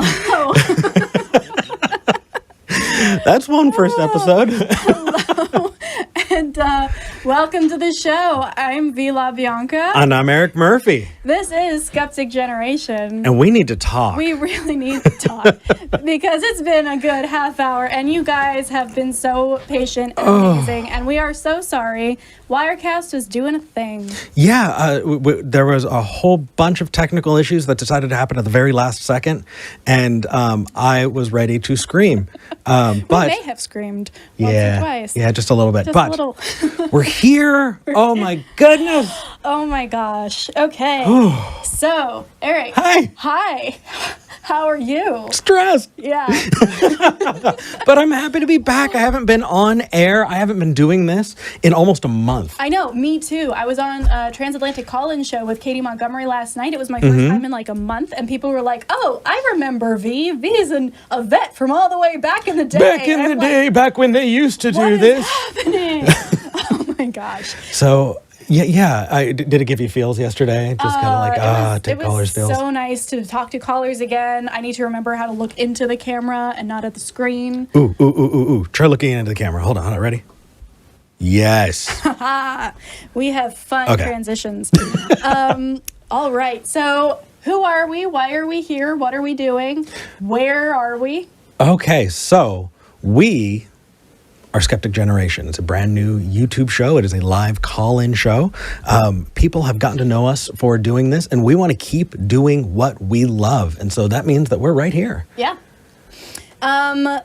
Hello. That's one first episode. Hello. And welcome to the show. I'm Bianca. And I'm Eric Murphy. This is Skeptic Generation. And we need to talk. We really need to talk because it's been a good half hour and you guys have been so patient and amazing. And we are so sorry. Wirecast was doing a thing. Yeah, there was a whole bunch of technical issues that decided to happen at the very last second. And I was ready to scream. But we may have screamed once or twice. Yeah, just a little bit. Just but a little. We're here. Oh my goodness. Oh my gosh. Okay. So, Eric. Hi. How are you? Stressed. Yeah. But I'm happy to be back. I haven't been on air. I haven't been doing this in almost a month. I know. Me too. I was on a Transatlantic call-in show with Katie Montgomery last night. It was my first time in like a month. And people were like, oh, I remember V. V is a vet from all the way back in the day. Back in the day, back when they used to do this. What is happening? Oh my gosh. So... Yeah. Did it give you feels yesterday? Just kind of like, take callers' feels. It was so nice to talk to callers again. I need to remember how to look into the camera and not at the screen. Ooh. Try looking into the camera. Hold on. Ready? Yes. We have fun transitions. All right. So who are we? Why are we here? What are we doing? Where are we? Okay. So we... Our Skeptic Generation. It's a brand new YouTube show. It is a live call-in show. People have gotten to know us for doing this, and we want to keep doing what we love. And so that means that we're right here. Yeah.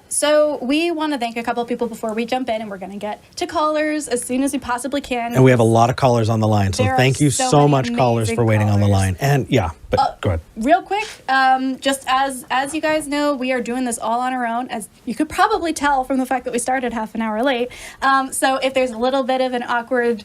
So we want to thank a couple of people before we jump in, and we're going to get to callers as soon as we possibly can. And we have a lot of callers on the line. So thank you so much, callers, for waiting on the line. And but go ahead. Real quick, just as you guys know, we are doing this all on our own, as you could probably tell from the fact that we started half an hour late. So if there's a little bit of an awkward,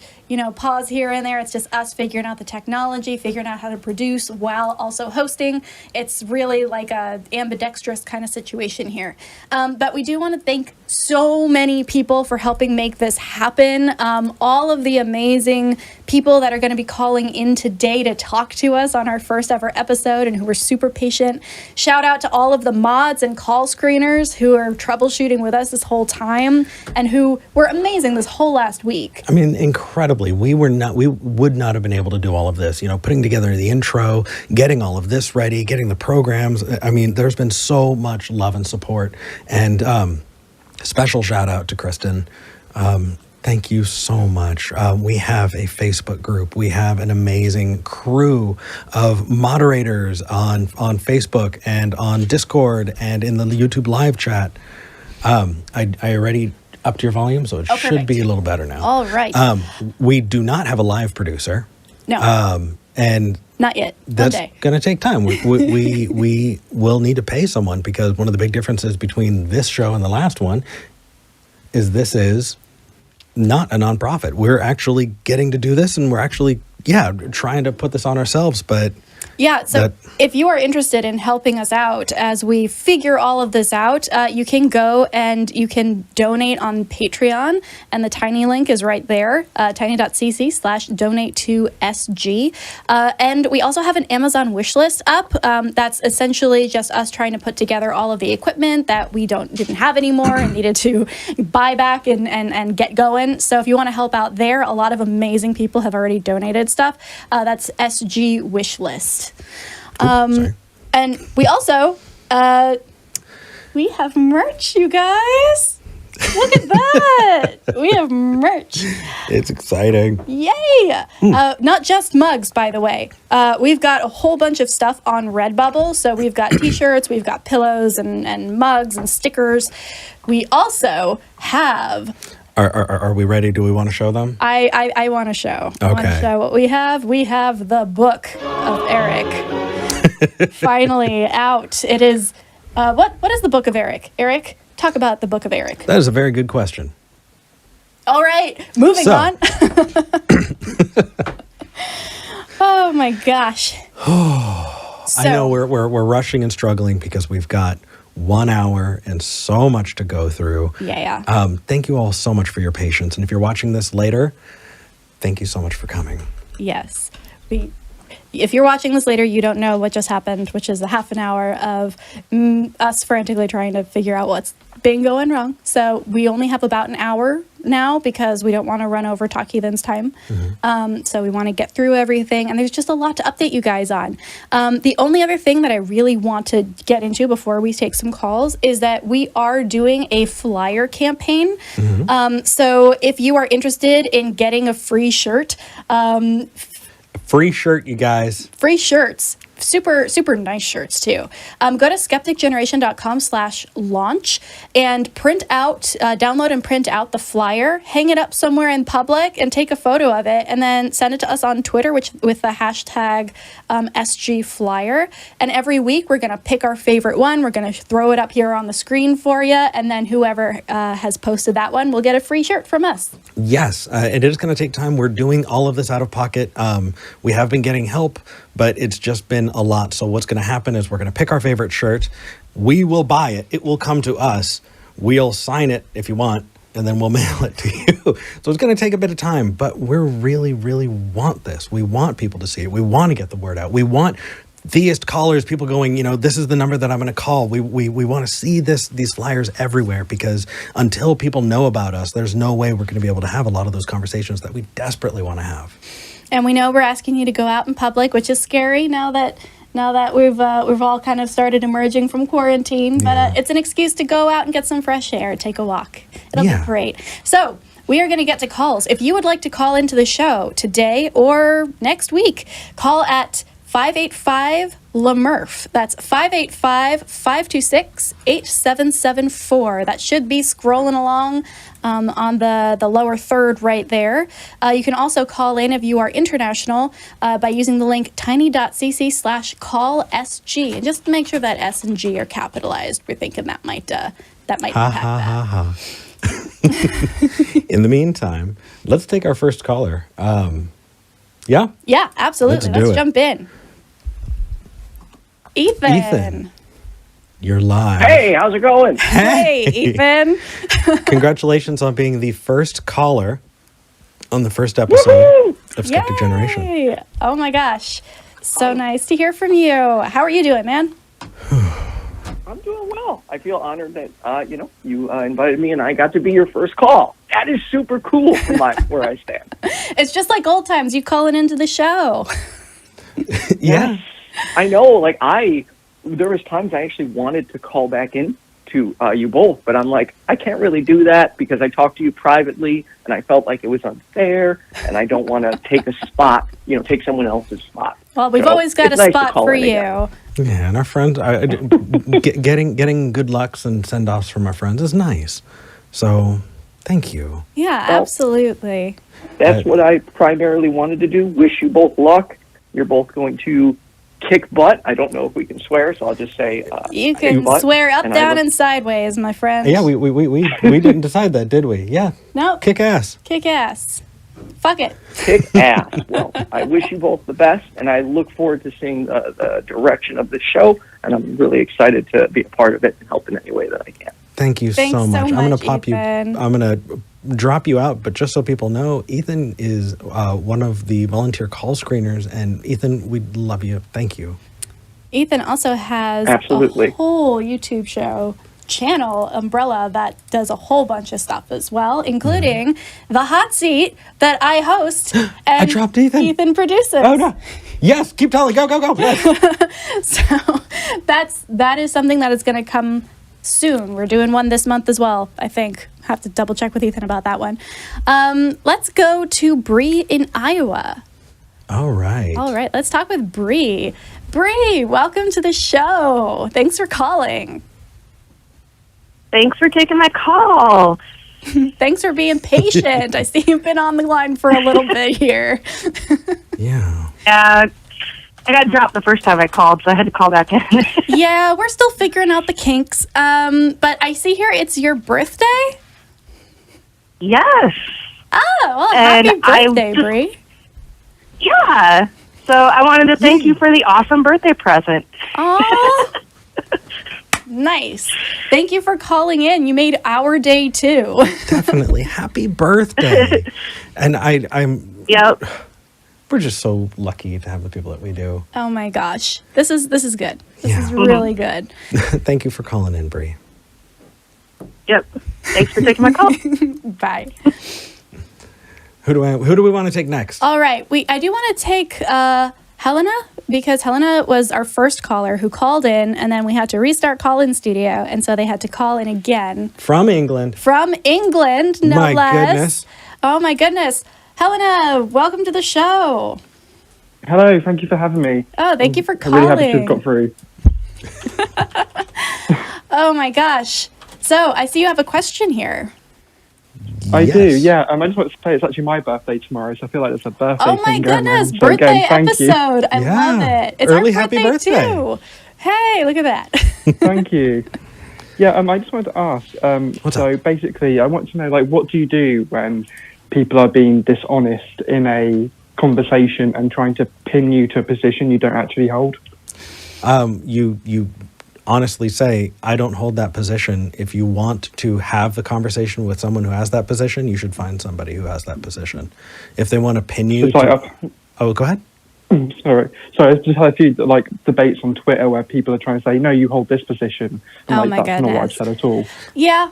pause here and there, it's just us figuring out the technology, figuring out how to produce while also hosting. It's really like a ambidextrous kind of situation here. But we do want to thank so many people for helping make this happen. All of the amazing people that are going to be calling in today to talk to us on our first ever episode and who were super patient. Shout out to all of the mods and call screeners who are troubleshooting with us this whole time and who were amazing this whole last week. I mean, incredibly. We would not have been able to do all of this, putting together the intro, getting all of this ready, getting the programs. I mean, there's been so much love and support. And special shout out to Kristen. Thank you so much. We have a Facebook group. We have an amazing crew of moderators on Facebook and on Discord and in the YouTube live chat. I already upped your volume, so it should be a little better now. All right. We do not have a live producer. No. And not yet. That's going to take time. We will need to pay someone because one of the big differences between this show and the last one is this is not a nonprofit. We're actually getting to do this, and we're actually, trying to put this on ourselves, but... Yeah, so if you are interested in helping us out as we figure all of this out, you can go and you can donate on Patreon, and the tiny link is right there, tiny.cc/donate2SG. And we also have an Amazon wish list up. That's essentially just us trying to put together all of the equipment that we didn't have anymore and needed to buy back and get going. So if you want to help out there, a lot of amazing people have already donated stuff. That's SG wish list. And we also, we have merch, you guys. Look at that. We have merch. It's exciting. Yay. Not just mugs, by the way. We've got a whole bunch of stuff on Redbubble. So we've got t-shirts, we've got pillows and mugs and stickers. We also have... Are we ready? Do we want to show them? I want to show. Okay. I want to show what we have. We have the book of Eric. Finally out. It is, what is the book of Eric? Eric, talk about the book of Eric. That is a very good question. All right, moving on. Oh my gosh. I know we're rushing and struggling because we've got 1 hour and so much to go through. Yeah. Thank you all so much for your patience. And if you're watching this later, thank you so much for coming. Yes. if you're watching this later, you don't know what just happened, which is a half an hour of us frantically trying to figure out what's been going wrong. So we only have about an hour now because we don't want to run over Talk Heathens time. So we want to get through everything. And there's just a lot to update you guys on. The only other thing that I really want to get into before we take some calls is that we are doing a flyer campaign. So if you are interested in getting a free shirt, Free shirt, you guys. free shirts, super nice shirts too. Go to skepticgeneration.com/launch and print out, download and print out the flyer, hang it up somewhere in public and take a photo of it, and then send it to us on Twitter with the hashtag SGFlyer. And every week we're going to pick our favorite one. We're going to throw it up here on the screen for you. And then whoever has posted that one will get a free shirt from us. Yes, it is going to take time. We're doing all of this out of pocket. We have been getting help, but it's just been a lot. So what's going to happen is we're going to pick our favorite shirt. We will buy it. It will come to us. We'll sign it if you want, and then we'll mail it to you. So it's going to take a bit of time, but we really want this. We want people to see it. We want to get the word out. We want theist callers, people going, this is the number that I'm going to call. We want to see these flyers everywhere, because until people know about us, there's no way we're going to be able to have a lot of those conversations that we desperately want to have. And we know we're asking you to go out in public, which is scary now that we've all kind of started emerging from quarantine. But it's an excuse to go out and get some fresh air, take a walk. It'll be great. So we are going to get to calls. If you would like to call into the show today or next week, call at 585-LaMurph. That's 585-526-8774. That should be scrolling along on the lower third right there. You can also call in if you are international by using the link tiny.cc/callsg. And just make sure that S and G are capitalized. We're thinking that might impact that. In the meantime, let's take our first caller. Yeah? Yeah, absolutely. Let's jump in. Ethan. You're live. Hey, how's it going? Hey, Ethan. Congratulations on being the first caller on the first episode of Skeptic Generation. Oh my gosh. So nice to hear from you. How are you doing, man? I'm doing well. I feel honored that you invited me and I got to be your first call. That is super cool from where I stand. It's just like old times, you calling into the show. Yeah. I know, there was times I actually wanted to call back in to you both, but I'm like, I can't really do that because I talked to you privately and I felt like it was unfair and I don't want to take a spot, take someone else's spot. Well, we've always got a spot for you. Yeah, and our friends, getting good lucks and send-offs from our friends is nice. So, thank you. Yeah, absolutely. That's what I primarily wanted to do. Wish you both luck. You're both going to kick butt. I don't know if we can swear, so I'll just say you can swear up, down, and sideways, my friend. Yeah, we didn't decide that, did we? Yeah. No. Kick ass. Kick ass. Fuck it. Kick ass. Well, I wish you both the best, and I look forward to seeing the direction of the show, and I'm really excited to be a part of it and help in any way that I can. Thank you so much. I'm going to pop Ethan. you. I'm going to drop you out, but just so people know, Ethan is one of the volunteer call screeners, and Ethan, we love you. Thank you. Ethan also has a whole YouTube channel umbrella that does a whole bunch of stuff as well, including the hot seat that I host and I dropped Ethan. Ethan produces. Oh no. Yes, keep telling. Go. Yes. So that is something that is going to come soon. We're doing one this month as well, I think. Have to double check with Ethan about that one. Let's go to Brie in Iowa. All right. Let's talk with Brie. Brie, welcome to the show. Thanks for calling. Thanks for taking my call. Thanks for being patient. I see you've been on the line for a little bit here. Yeah. I got dropped the first time I called, so I had to call back in. Yeah, we're still figuring out the kinks. But I see here it's your birthday? Yes. Oh, well, happy birthday, Brie. Yeah. So I wanted to thank you for the awesome birthday present. Oh, nice. Thank you for calling in. You made our day, too. Definitely. Happy birthday. And I'm... Yep. we're just so lucky to have the people that we do. Oh my gosh. This is good. This Yeah. is really good. Thank you for calling in, Brie. Yep. Thanks for taking my call. Bye. Who do we want to take next? All right. I do want to take Helena, because Helena was our first caller who called in, and then we had to restart call-in studio, and so they had to call in again. From England. From England, no My less. goodness. Oh my goodness. Helena, welcome to the show. Hello, thank you for having me. Oh, thank you for I'm calling. really happy to have got through. Oh my gosh. So I see you have a question here. I do, Yes. yeah. I just want to say it's actually my birthday tomorrow, so I feel like there's a birthday Oh my thing going goodness, on. So birthday again, thank you. episode. I Yeah. love it. It's Early our happy birthday, birthday. too. Hey, look at that. Thank you. Yeah, I just wanted to ask. What's So up? basically, I want to know, like, what do you do when people are being dishonest in a conversation and trying to pin you to a position you don't actually hold? You honestly say, I don't hold that position. If you want to have the conversation with someone who has that position, you should find somebody who has that position. If they want to pin you It's like, oh, go ahead. sorry, I've just had a few like debates on Twitter where people are trying to say, no, you hold this position. And, Oh like, my that's not what I've goodness. said at all. Yeah,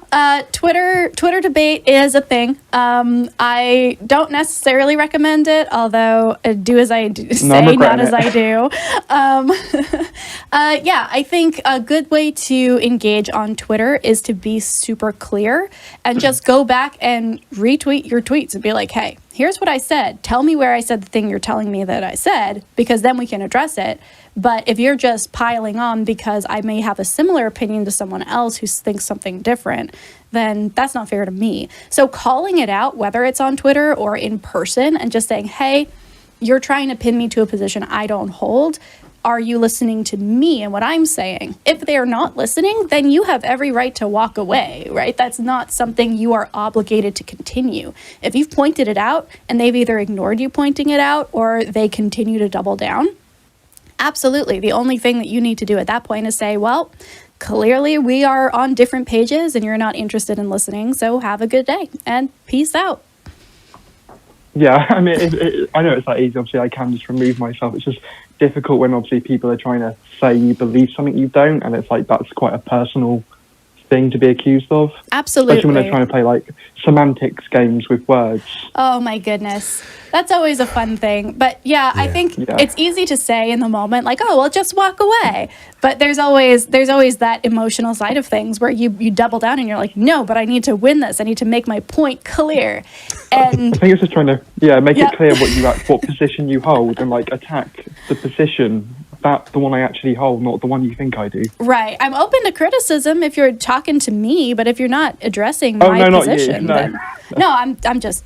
Twitter debate is a thing. I don't necessarily recommend it, although do as I do, No, I'm say, not regretting as it. I do. Yeah, I think a good way to engage on Twitter is to be super clear and just go back and retweet your tweets and be like, hey, here's what I said. Tell me where I said the thing you're telling me that I said, because then we can address it. But if you're just piling on because I may have a similar opinion to someone else who thinks something different, then that's not fair to me. So calling it out, whether it's on Twitter or in person, and just saying, hey, you're trying to pin me to a position I don't hold. Are you listening to me and what I'm saying? If they're not listening, then you have every right to walk away, right? That's not something you are obligated to continue. If you've pointed it out and they've either ignored you pointing it out or they continue to double down, absolutely. The only thing that you need to do at that point is say, well, clearly we are on different pages and you're not interested in listening, so have a good day and peace out. Yeah, I mean, I know it's that easy. Obviously, I can just remove myself. It's just difficult when obviously people are trying to say you believe something you don't, and it's like that's quite a personal thing to be accused of. Absolutely. Especially when they're trying to play like semantics games with words. Oh my goodness. That's always a fun thing. But yeah, I think Yeah. it's easy to say in the moment, like, oh, well, just walk away. But there's always that emotional side of things where you double down and you're like, no, but I need to win this. I need to make my point clear. And I think it's just trying to make Yep. it clear what position you hold and like attack the position that the one I actually hold, not the one you think I do. right. I'm open to criticism if you're talking to me, but if you're not addressing Oh, my no, not you. position, No. then no, I'm just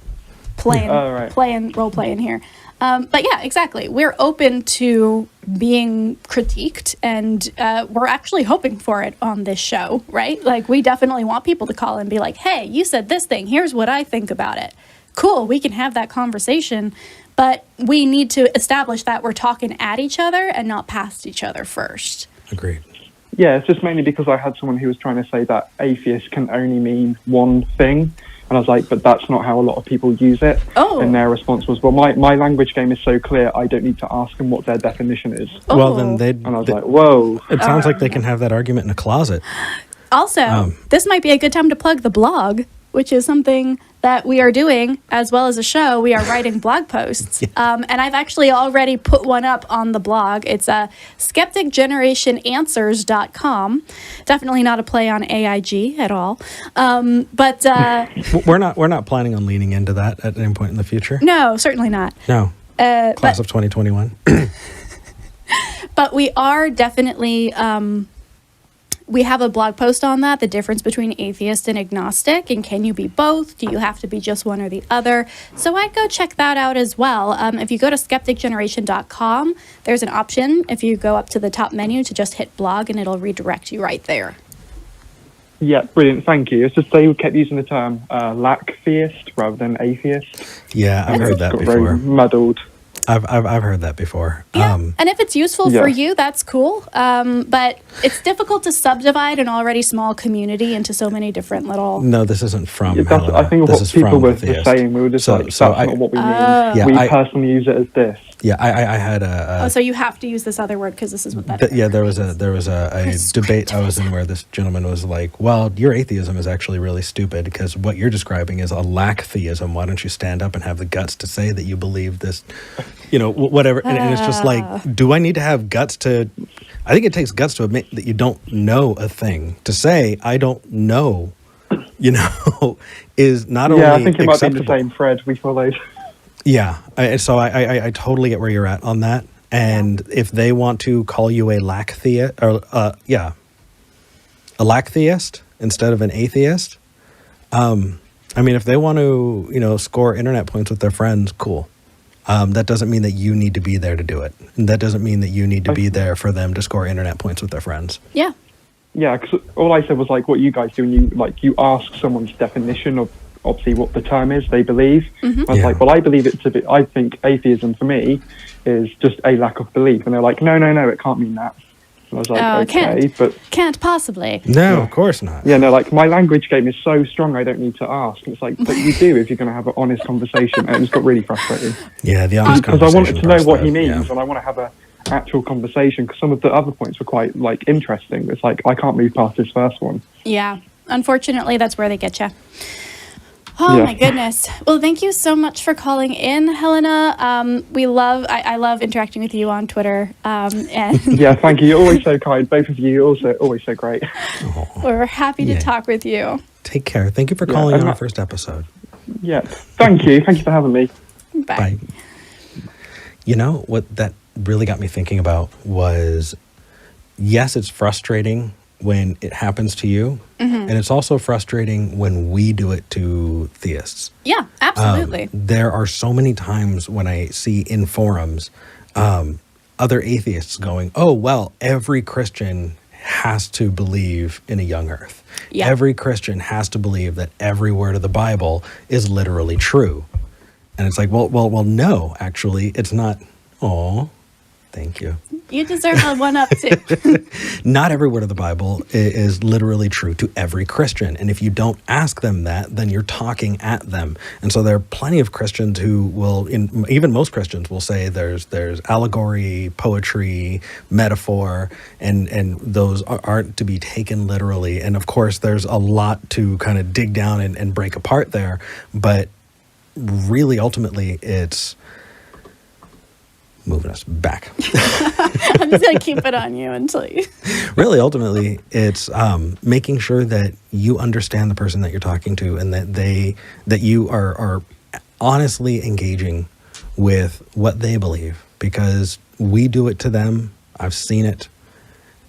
playing Oh, right. role playing here. But yeah, exactly. We're open to being critiqued, and we're actually hoping for it on this show, right? Like, we definitely want people to call and be like, hey, you said this thing. Here's what I think about it. Cool, we can have that conversation, but we need to establish that we're talking at each other and not past each other first. Agreed. Yeah, it's just mainly because I had someone who was trying to say that atheist can only mean one thing. And I was like, but that's not how a lot of people use it. Oh. And their response was, well, my language game is so clear, I don't need to ask them what their definition is. Well, Oh. then And I was like, whoa. it sounds like they can have that argument in a closet. Also, this might be a good time to plug the blog, which is something that we are doing as well as a show. We are writing blog posts. And I've actually already put one up on the blog. It's skepticgenerationanswers.com. Definitely not a play on AIG at all. But We're not planning on leaning into that at any point in the future. no, certainly not. No. Class of 2021. But we are definitely, we have a blog post on that, the difference between atheist and agnostic, and can you be both? Do you have to be just one or the other? So I'd go check that out as well. If you go to skepticgeneration.com, there's an option, if you go up to the top menu, to just hit blog, and it'll redirect you right there. Yeah, brilliant. Thank you. It's just they kept using the term lack theist rather than atheist. Yeah, I've heard that Got very before. muddled. I've heard that before. Yeah, and if it's useful Yeah. for you, that's cool. But it's difficult to subdivide an already small community into so many different little. No, this isn't from That's, Helena. I think This what is people from were Atheist. saying, we were just like, that's not what we mean. Yeah, we I- personally use it as this. Yeah, I had a. Oh, so you have to use this other word because this is what that is. Yeah, there was a debate I was in where this gentleman was like, "Well, your atheism is actually really stupid because what you're describing is a lack theism. Why don't you stand up and have the guts to say that you believe this, whatever?" And it's just like, do I need to have guts to? I think it takes guts to admit that you don't know a thing. To say I don't know, is not only Yeah, I think it might be acceptable. the same thread we followed. Yeah, so I totally get where you're at on that. And if they want to call you a lack theist, or a lack theist instead of an atheist, if they want to, score internet points with their friends, cool. That doesn't mean that you need to be there to do it. And that doesn't mean that you need to be there for them to score internet points with their friends. Yeah. Yeah, because all I said was like what you guys do, and you ask someone's definition of obviously what the term is they believe. Mm-hmm. I was Yeah. like, well, I believe it to be. I think atheism for me is just a lack of belief, and they're like, no, it can't mean that. And I was like, okay, but Can't possibly. No, of course not. yeah, no, like my language game is so strong, I don't need to ask. And it's like, but you do if you're going to have an honest conversation, and it just got really frustrating Yeah, the honest because I wanted to know conversation what he part, means, yeah. and I want to have a actual conversation because some of the other points were quite interesting. It's like I can't move past this first one. Yeah. Unfortunately, that's where they get you. Oh Yeah. my goodness. Well, thank you so much for calling in, Helena. I love interacting with you on Twitter. And Yeah, thank you. You're always so kind. Both of you, you're also always so great. we're happy to Yeah. talk with you. Take care. Thank you for Yeah, calling and on our that- first episode. Yeah, thank you. Thank you for having me. Bye. Bye. What that really got me thinking about was, yes, it's frustrating when it happens to you, and it's also frustrating when we do it to theists. Yeah, absolutely. There are so many times when I see in forums other atheists going, "Oh, well, every Christian has to believe in a young earth. Yeah. Every Christian has to believe that every word of the Bible is literally true." And it's like, well, no, actually, it's not. Oh, thank you. You deserve a one up too. Not every word of the Bible is literally true to every Christian. And if you don't ask them that, then you're talking at them. And so there are plenty of Christians who will, even most Christians will say there's allegory, poetry, metaphor, and those aren't to be taken literally. And of course, there's a lot to kind of dig down and break apart there. But really, ultimately, it's moving us back. I'm just going to keep it on you until you. Really, ultimately, it's making sure that you understand the person that you're talking to, and that you are honestly engaging with what they believe, because we do it to them. I've seen it.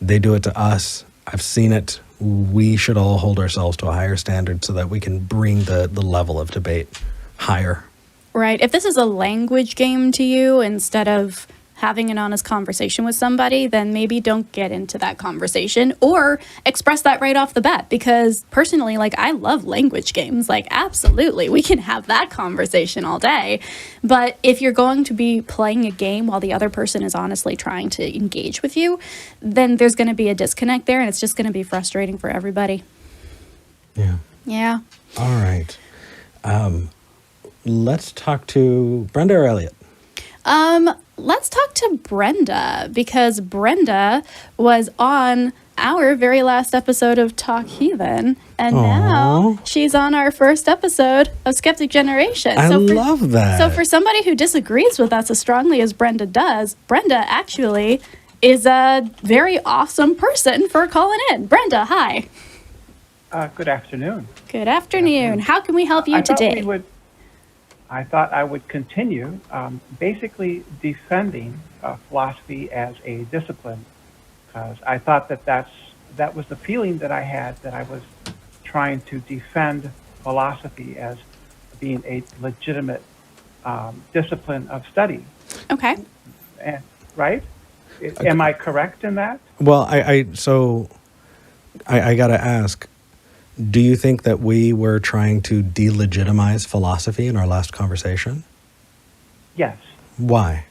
They do it to us. I've seen it. We should all hold ourselves to a higher standard so that we can bring the level of debate higher. Right. If this is a language game to you instead of having an honest conversation with somebody, then maybe don't get into that conversation or express that right off the bat. Because personally, I love language games. Absolutely, we can have that conversation all day. But if you're going to be playing a game while the other person is honestly trying to engage with you, then there's going to be a disconnect there, and it's just going to be frustrating for everybody. Yeah. Yeah. All right. Let's talk to Brenda or Elliot. Let's talk to Brenda, because Brenda was on our very last episode of Talk Heathen, and now she's on our first episode of Skeptic Generation. I love that. So for somebody who disagrees with us as strongly as Brenda does, Brenda actually is a very awesome person for calling in. Brenda, hi. Good afternoon. Good afternoon. How can we help you today? I thought I would continue basically defending philosophy as a discipline, because I thought that was the feeling that I had, that I was trying to defend philosophy as being a legitimate discipline of study. Okay. And, right? Am I correct in that? Well, I got to ask, do you think that we were trying to delegitimize philosophy in our last conversation? Yes. Why?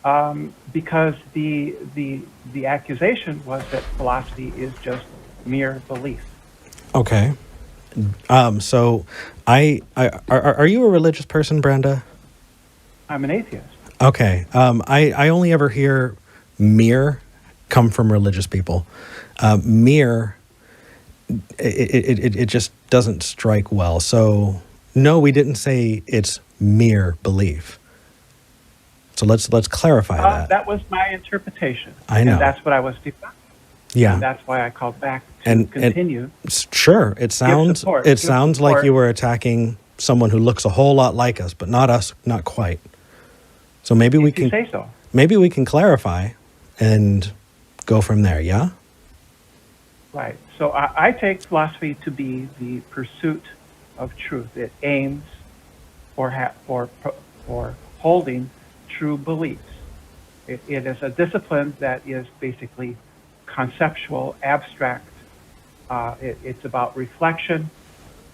Because the accusation was that philosophy is just mere belief. Okay. So are you a religious person, Brenda? I'm an atheist. Okay. I only ever hear mere come from religious people. Mere, it just doesn't strike well. So no, we didn't say it's mere belief. So let's clarify that. That was my interpretation. I know. And that's what I was defending. Yeah. And that's why I called back to And continue. Sure, it sounds give sounds support. like you were attacking someone who looks a whole lot like us, but not us, not quite. So maybe we If you can say so. maybe we can clarify and go from there. Yeah. Right. So I take philosophy to be the pursuit of truth. It aims for holding true beliefs. It is a discipline that is basically conceptual, abstract. It's about reflection.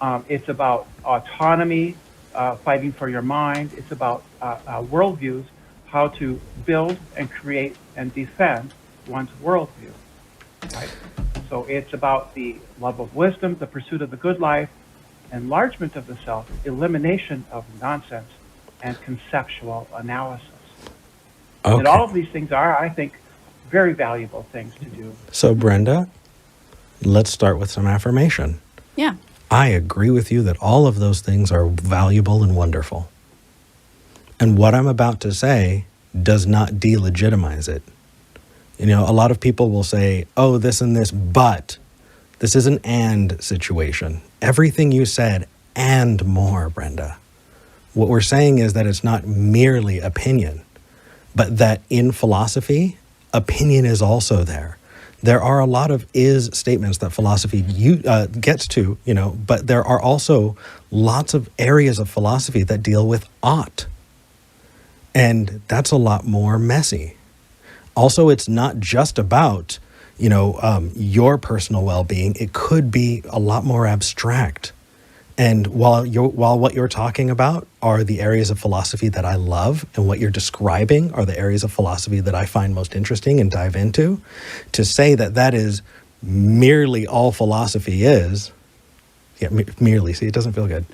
It's about autonomy, fighting for your mind. It's about worldviews, how to build and create and defend one's worldview. Right? So it's about the love of wisdom, the pursuit of the good life, enlargement of the self, elimination of nonsense, and conceptual analysis. Okay. And all of these things are, I think, very valuable things to do. So Brenda, let's start with some affirmation. Yeah. I agree with you that all of those things are valuable and wonderful. And what I'm about to say does not delegitimize it. You know, a lot of people will say, oh, this and this, but this is an and situation. Everything you said and more, Brenda. What we're saying is that it's not merely opinion, but that in philosophy, opinion is also there. There are a lot of is statements that philosophy gets to, you know, but there are also lots of areas of philosophy that deal with ought. And that's a lot more messy. Also, it's not just about, you know, your personal well-being. It could be a lot more abstract. And while what you're talking about are the areas of philosophy that I love, and what you're describing are the areas of philosophy that I find most interesting and dive into, to say that that is merely all philosophy is, merely, see, it doesn't feel good.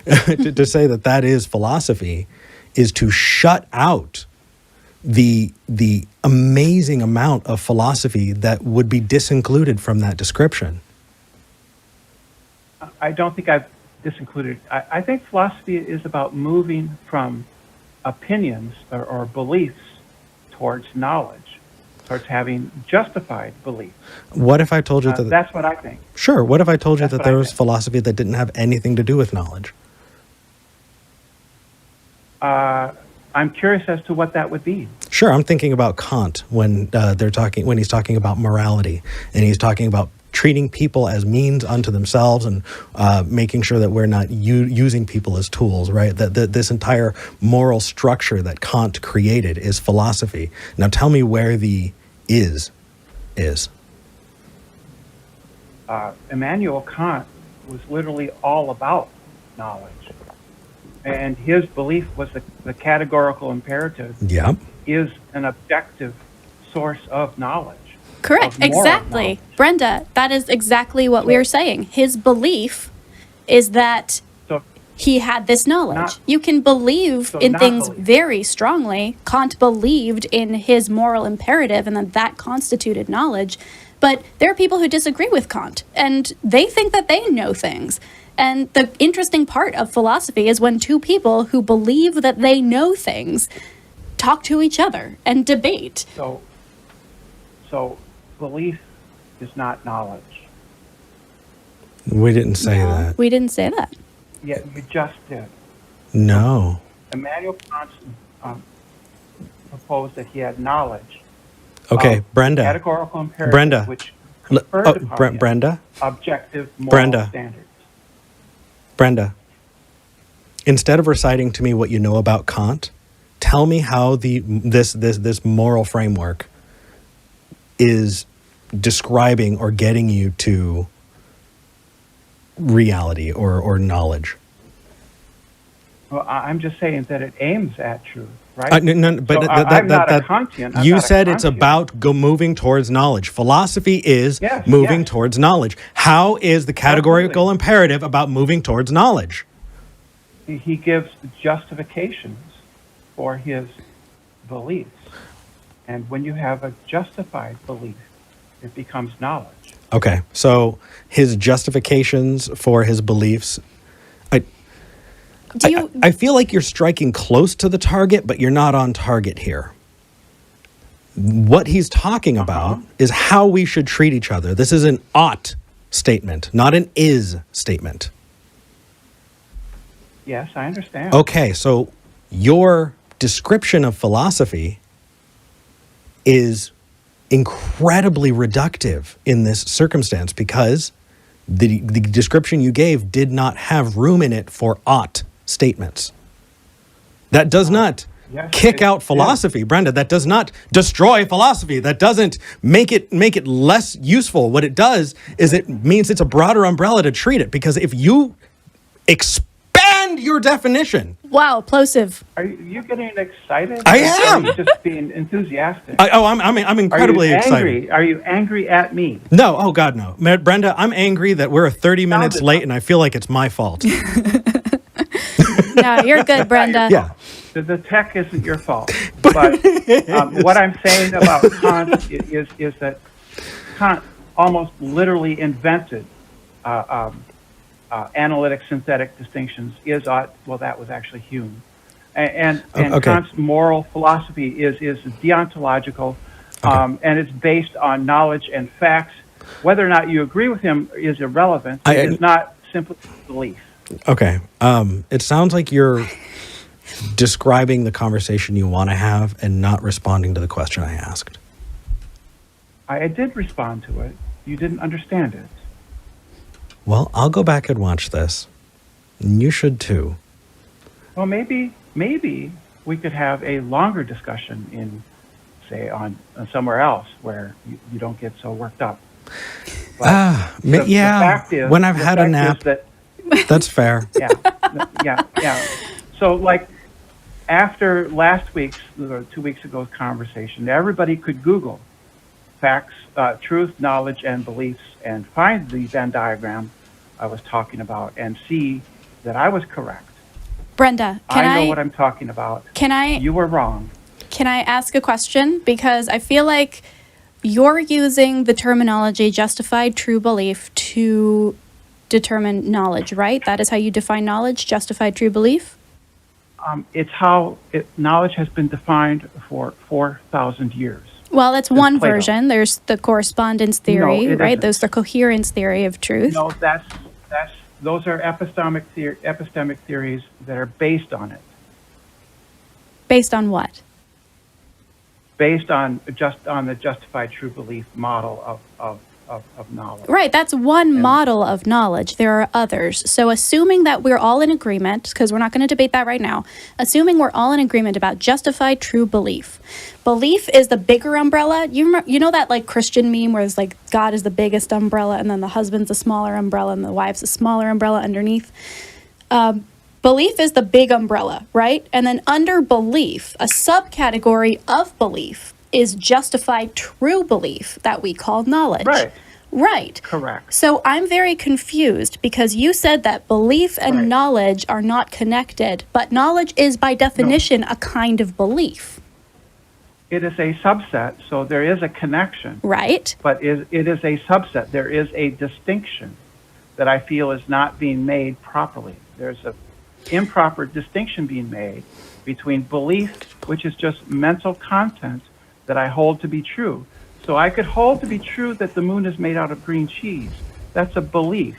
to say that that is philosophy is to shut out the amazing amount of philosophy that would be disincluded from that description. I don't think I've disincluded. I think philosophy is about moving from opinions or beliefs towards knowledge, towards having justified belief. What if I told you that... That's what I think. Sure. What if I told you That's that what there I was think. philosophy that didn't have anything to do with knowledge? I'm curious as to what that would be. Sure. I'm thinking about Kant when he's talking about morality, and he's talking about treating people as means unto themselves, and making sure that we're not using people as tools, right? That this entire moral structure that Kant created is philosophy. Now tell me where the is. Immanuel Kant was literally all about knowledge. And his belief was the categorical imperative Yep. is an objective source of knowledge. Correct. Of moral Exactly. knowledge. Brenda, that is exactly what we are saying. His belief is that So he had this knowledge. Not- You can believe So in not things believe. very strongly. Kant believed in his moral imperative, and that constituted knowledge. But there are people who disagree with Kant, and they think that they know things. And the interesting part of philosophy is when two people who believe that they know things talk to each other and debate. So belief is not knowledge. We didn't say that. We didn't say that. Yet you just did. No. Immanuel Kant proposed that he had knowledge. Okay, of Brenda. Categorical imperative, Brenda. which L- conferred oh, upon him Brenda. objective moral Brenda. standards. Brenda, instead of reciting to me what you know about Kant, tell me how this moral framework is describing or getting you to reality or knowledge. Well, I'm just saying that it aims at truth, right? No, but So I'm not a Kantian. I'm you not a said it's Kantian. about moving towards knowledge. Philosophy is Yes, moving yes. towards knowledge. How is the categorical Absolutely. imperative about moving towards knowledge? He gives justifications for his beliefs. And when you have a justified belief, it becomes knowledge. Okay, so his justifications for his beliefs. I feel like you're striking close to the target, but you're not on target here. What he's talking about is how we should treat each other. This is an ought statement, not an is statement. Yes, I understand. Okay, so your description of philosophy is incredibly reductive in this circumstance because the description you gave did not have room in it for ought statements. That does not Yes, kick it out philosophy, Brenda. That does not destroy philosophy. That doesn't make it less useful. What it does is it means it's a broader umbrella to treat it, because if you expand your definition. Wow, plosive. Are you getting excited? I am. Or are you just being enthusiastic? I'm incredibly excited. Angry? Are you angry at me? No, oh God, no. Brenda, I'm angry that we're 30 minutes late and I feel like it's my fault. No, you're good, Brenda. Yeah. The tech isn't your fault. But what I'm saying about Kant is that Kant almost literally invented analytic synthetic distinctions. Well, that was actually Hume. And Okay. Kant's moral philosophy is deontological, and it's based on knowledge and facts. Whether or not you agree with him is irrelevant. It is not simply belief. Okay. It sounds like you're describing the conversation you want to have and not responding to the question I asked. I did respond to it. You didn't understand it. Well, I'll go back and watch this. And you should too. Well, maybe we could have a longer discussion in, say, on somewhere else where you don't get so worked up. But the fact is, when I've had a nap, that's fair. Yeah. So, like, after last week's, or 2 weeks ago's conversation, everybody could Google facts, truth, knowledge, and beliefs, and find the Venn diagram I was talking about, and see that I was correct. Brenda, I know what I'm talking about. You were wrong. Can I ask a question? Because I feel like you're using the terminology justified true belief to determine knowledge, right? That is how you define knowledge, justified true belief? It's how knowledge has been defined for 4,000 years. Well, that's one Plato. version. There's the correspondence theory, No, it right? isn't. There's the coherence theory of truth. No, those are epistemic theories that are based on it. Based on what? Based on the justified true belief model of knowledge. Right, that's one model of knowledge. There are others. So assuming that we're all in agreement, because we're not going to debate that right now, assuming we're all in agreement about justified true belief. Belief is the bigger umbrella. You know that like Christian meme where it's like God is the biggest umbrella and then the husband's a smaller umbrella and the wife's a smaller umbrella underneath? Belief is the big umbrella, right? And then under belief, a subcategory of belief is justified true belief that we call knowledge. Right. Correct. So I'm very confused because you said that belief and knowledge are not connected, but knowledge is by definition a kind of belief. It is a subset, so there is a connection. Right. But it is a subset. There is a distinction that I feel is not being made properly. There's an improper distinction being made between belief, which is just mental content that I hold to be true. So I could hold to be true that the moon is made out of green cheese. That's a belief.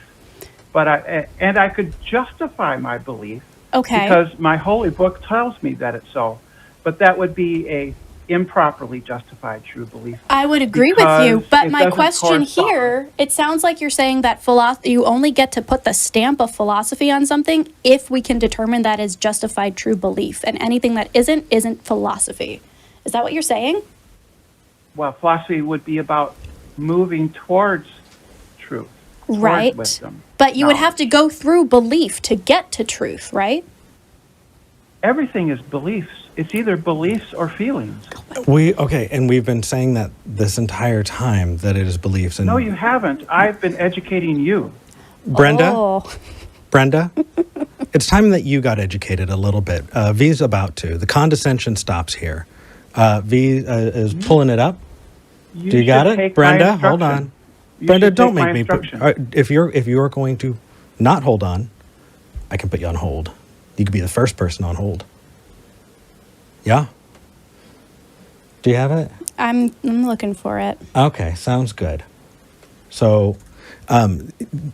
But I could justify my belief because my holy book tells me that it's so. But that would be a improperly justified true belief. I would agree with you, but my question here, it sounds like you're saying that you only get to put the stamp of philosophy on something if we can determine that is justified true belief, and anything that isn't philosophy. Is that what you're saying? Well, philosophy would be about moving towards truth, towards right. wisdom, but you would have knowledge. to go through belief to get to truth, right? everything is beliefs. It's either beliefs or feelings. And we've been saying that this entire time, that it is beliefs. And No, you haven't. I've been educating you. Brenda, Oh. Brenda, it's time that you got educated a little bit. V's about to. The condescension stops here. V is pulling it up. Do you got should it, take Brenda? my Hold instruction. on, You Brenda. should Don't take make my me. instruction. If you're going to not hold on, I can put you on hold. You could be the first person on hold. Yeah. Do you have it? I'm looking for it. Okay, sounds good. So,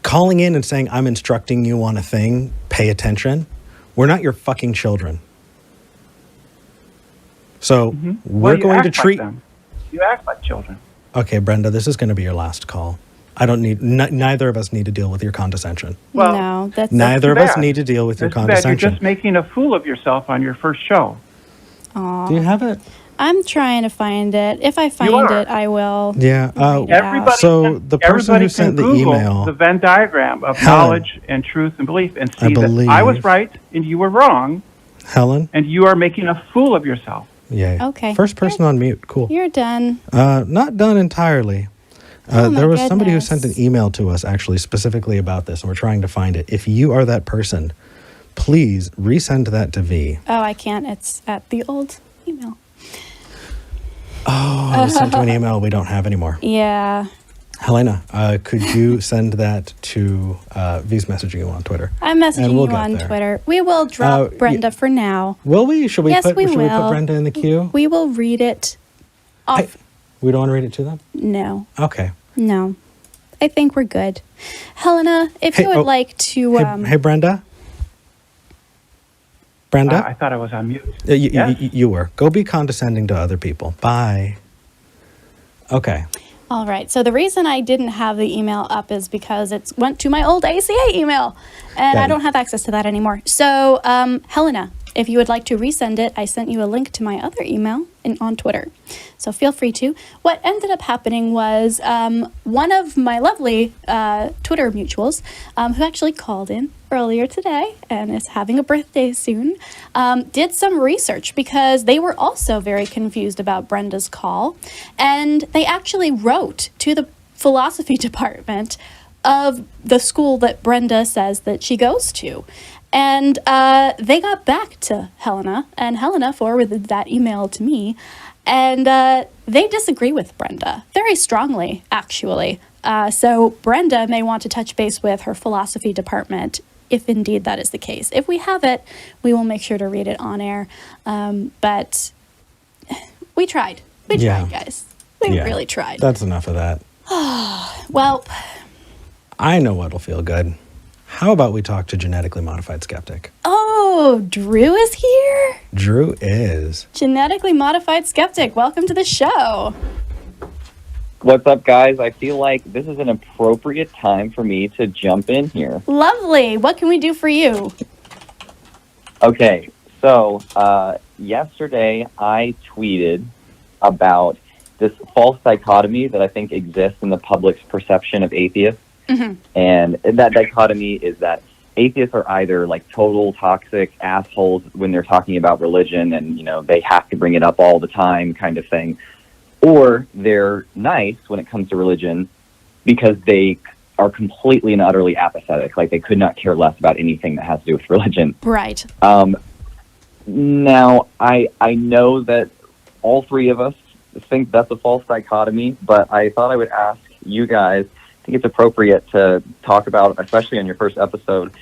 calling in and saying, I'm instructing you on a thing, pay attention. We're not your fucking children. So, Well, we're you going to act like treat. them. You act like children. Okay, Brenda, this is going to be your last call. I don't need, neither of us need to deal with your condescension. Well, no, that's Neither of us bad. need to deal with your That's too bad. You're condescension. just making a fool of yourself on your first show. Do you have it? I'm trying to find it. If I You find are. it, I will. Yeah. Everybody So can, the person everybody who sent the can Google email- the Venn diagram of Helen. knowledge and truth and belief and see that believe- I was right and you were wrong Helen? and you are making a fool of yourself. Yay. Okay. First person on mute. Cool. You're done. Not done entirely. Oh my there was somebody who sent goodness. an email to us actually specifically about this, and we're trying to find it. If you are that person, please resend that to V. Oh, I can't. It's at the old email. Oh, I sent to an email we don't have anymore. Yeah. Helena, could you send that to V's messaging you on Twitter? I'm messaging And we'll you get on there. Twitter. We will drop Brenda for now. Will we? Should we Yes, put we should we put will. Brenda in the queue? We will read it off. We don't want to read it to them? No. Okay. No. I think we're good. Helena, if Hey, you would like to... Hey, Brenda? Brenda? I thought I was on mute. You, you were. Go be condescending to other people. Bye. Okay. All right. So the reason I didn't have the email up is because it went to my old ACA email, and Got I it. don't have access to that anymore. So, Helena, if you would like to resend it, I sent you a link to my other email on Twitter. So feel free to. What ended up happening was one of my lovely Twitter mutuals, who actually called in earlier today and is having a birthday soon, did some research because they were also very confused about Brenda's call. And they actually wrote to the philosophy department of the school that Brenda says that she goes to. And they got back to Helena, and Helena forwarded that email to me. And they disagree with Brenda very strongly, actually. So Brenda may want to touch base with her philosophy department if indeed that is the case. If we have it, we will make sure to read it on air. But we tried. We tried, guys. We really tried. That's enough of that. Well, I know what'll feel good. How about we talk to Genetically Modified Skeptic? oh, Drew is here? Drew is. Genetically Modified Skeptic, welcome to the show. What's up, guys? I feel like this is an appropriate time for me to jump in here. Lovely. What can we do for you? Okay, so yesterday I tweeted about this false dichotomy that I think exists in the public's perception of atheists. Mm-hmm. And that dichotomy is that atheists are either like total toxic assholes when they're talking about religion and, you know, they have to bring it up all the time kind of thing, or they're nice when it comes to religion because they are completely and utterly apathetic. Like they could not care less about anything that has to do with religion. Right. Now, I know that all three of us think that's a false dichotomy, but I thought I would ask you guys, I think it's appropriate to talk about, especially on your first episode,